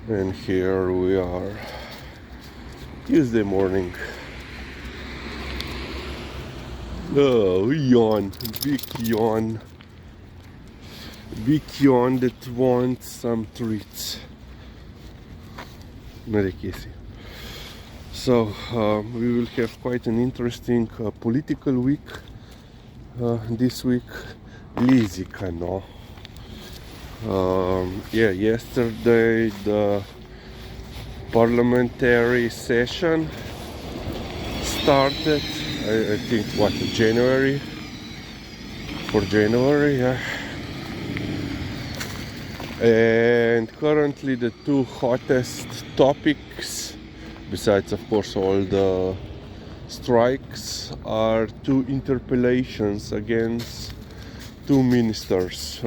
And here we are, Tuesday morning. Oh, yawn, big yawn. Big yawn that wants some treats. So we will have quite an interesting political week this week. Lizika, no? Yesterday the parliamentary session started. I think January? For January, yeah. And currently the two hottest topics, besides of course all the strikes, are two interpellations against two ministers.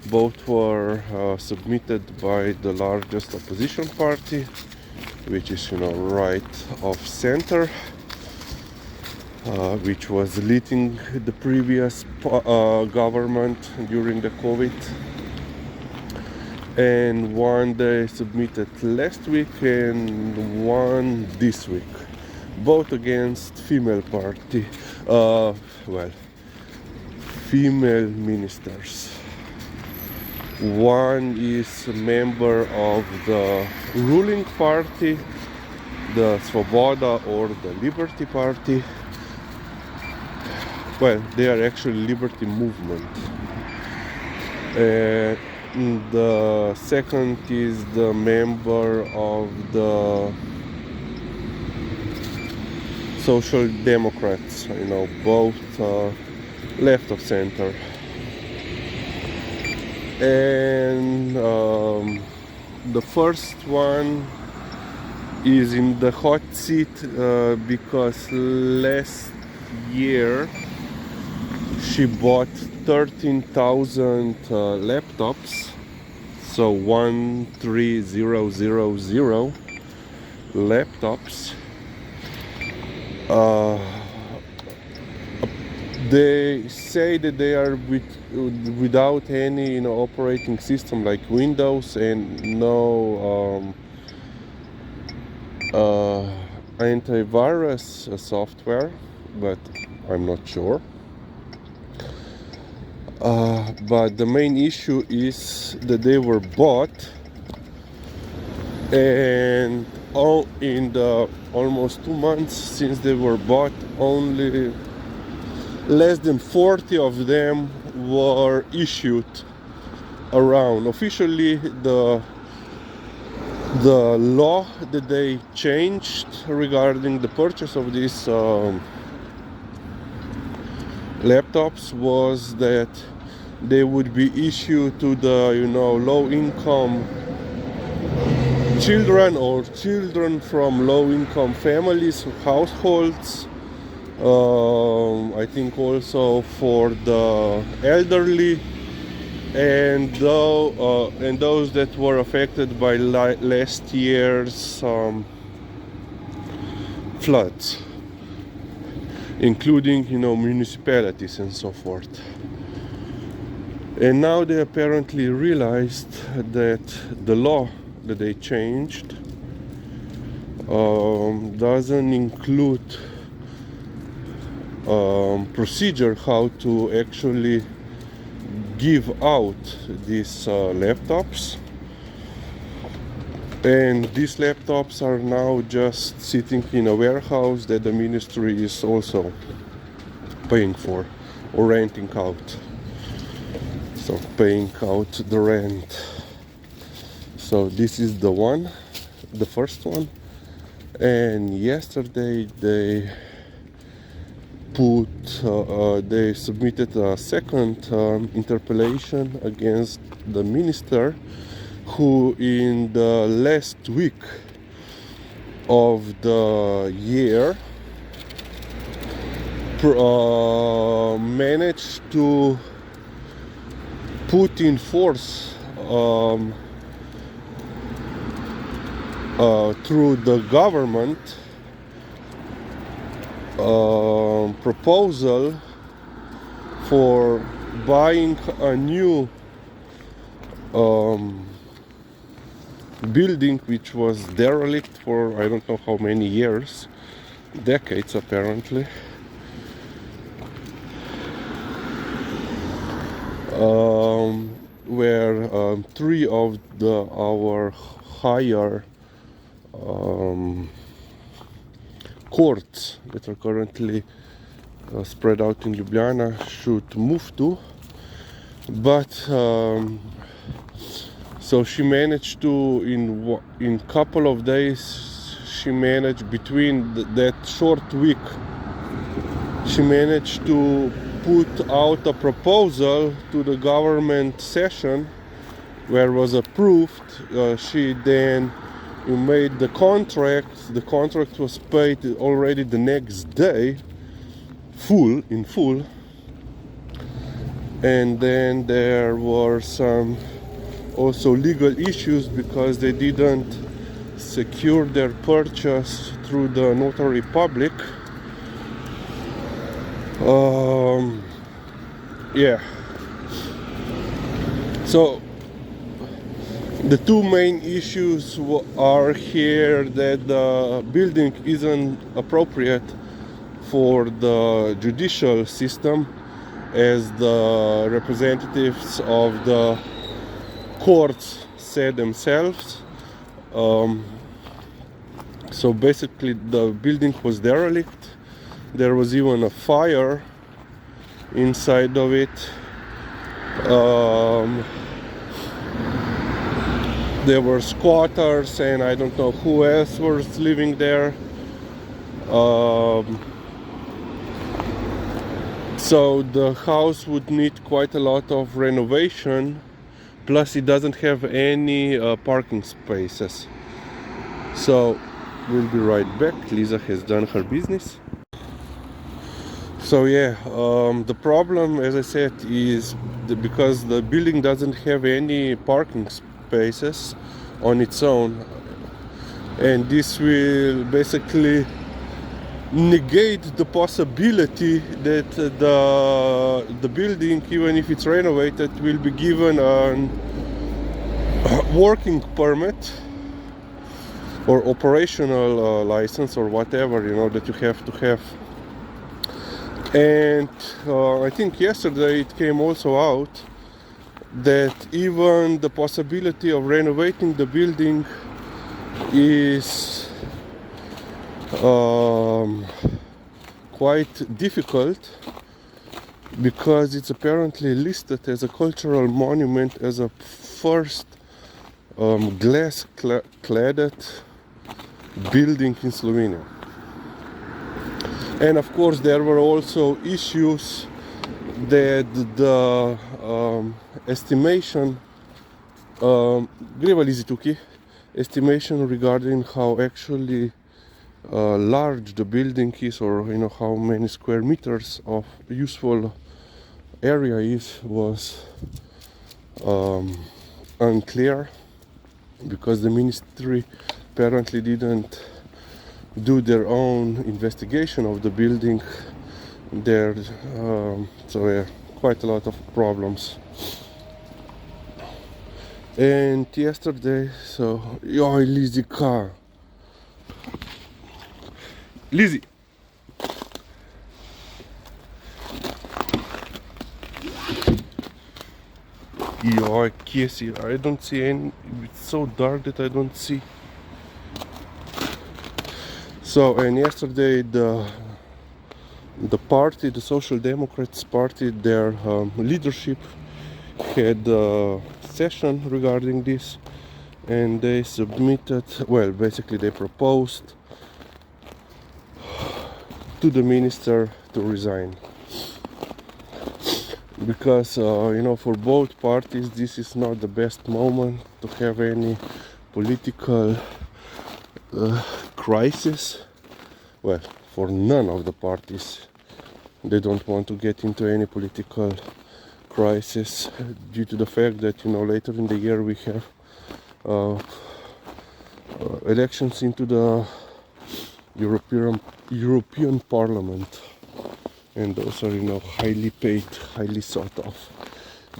Both were submitted by the largest opposition party, which is right of center, which was leading the previous government during the COVID, and one they submitted last week and one this week, both against female female ministers. One is a member of the ruling party, the Svoboda or the Liberty Party. Well, they are actually Liberty Movement. The second is the member of the Social Democrats, both left of center. And the first one is in the hot seat because last year she bought 13,000 laptops, so 13000 laptops. They say that they are without any operating system like Windows and no antivirus software, but I'm not sure. But the main issue is that they were bought, and in the almost 2 months since they were bought, only less than 40 of them were issued around. Officially, the law that they changed regarding the purchase of these laptops was that they would be issued to the low-income children or children from low-income families, households. I think also for the elderly and those that were affected by last year's floods, including municipalities and so forth. And now they apparently realized that the law that they changed doesn't include procedure how to actually give out these laptops, and these laptops are now just sitting in a warehouse that the ministry is also paying for or renting out, so paying out the rent. So this is the first one, and yesterday they submitted a second interpellation against the minister, who in the last week of the year managed to put in force through the government proposal for buying a new building which was derelict for I don't know how many years, decades apparently. Where three of our higher courts that are currently spread out in Ljubljana should move to, but so she managed to in couple of days she managed between that short week she managed to put out a proposal to the government session where was approved. She then made the contract. The contract was paid already the next day, in full. And then there were some also legal issues because they didn't secure their purchase through the notary public. Yeah. So the two main issues are here that the building isn't appropriate for the judicial system, as the representatives of the courts said themselves. So basically the building was derelict. There was even a fire inside of it. There were squatters and I don't know who else was living there. So the house would need quite a lot of renovation, plus it doesn't have any parking spaces. So we'll be right back. Liza has done her business. So yeah, the problem, as I said, is because the building doesn't have any parking spaces on its own, and this will basically negate the possibility that the building, even if it's renovated, will be given a working permit or operational license or whatever, that you have to have. And I think yesterday it came also out that even the possibility of renovating the building is quite difficult, because it's apparently listed as a cultural monument, as a first glass cladded building in Slovenia. And of course there were also issues that the estimation estimation regarding how actually large the building is, or how many square meters of useful area is, was unclear, because the ministry apparently didn't do their own investigation of the building there. So yeah, quite a lot of problems. And yesterday, so joj, Lizzy, kaj? Lizzy! Joj, kje si? I don't see any. It's so dark that I don't see. So, and yesterday the party, the Social Democrats party, their leadership had a session regarding this, and they submitted, well, basically they proposed to the minister to resign, because for both parties this is not the best moment to have any political crisis. Well, for none of the parties. They don't want to get into any political crisis, due to the fact that later in the year we have elections into the European Parliament, and those are highly paid, highly sought of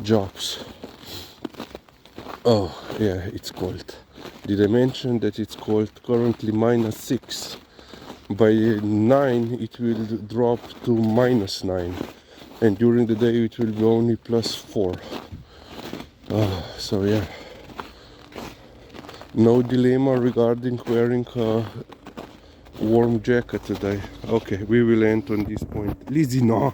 jobs. Oh yeah, it's cold. Did I mention that it's called currently -6? By 9 it will drop to -9, and during the day it will be only +4. So yeah, no dilemma regarding wearing a warm jacket today. Okay, we will end on this point. Lizzie, no!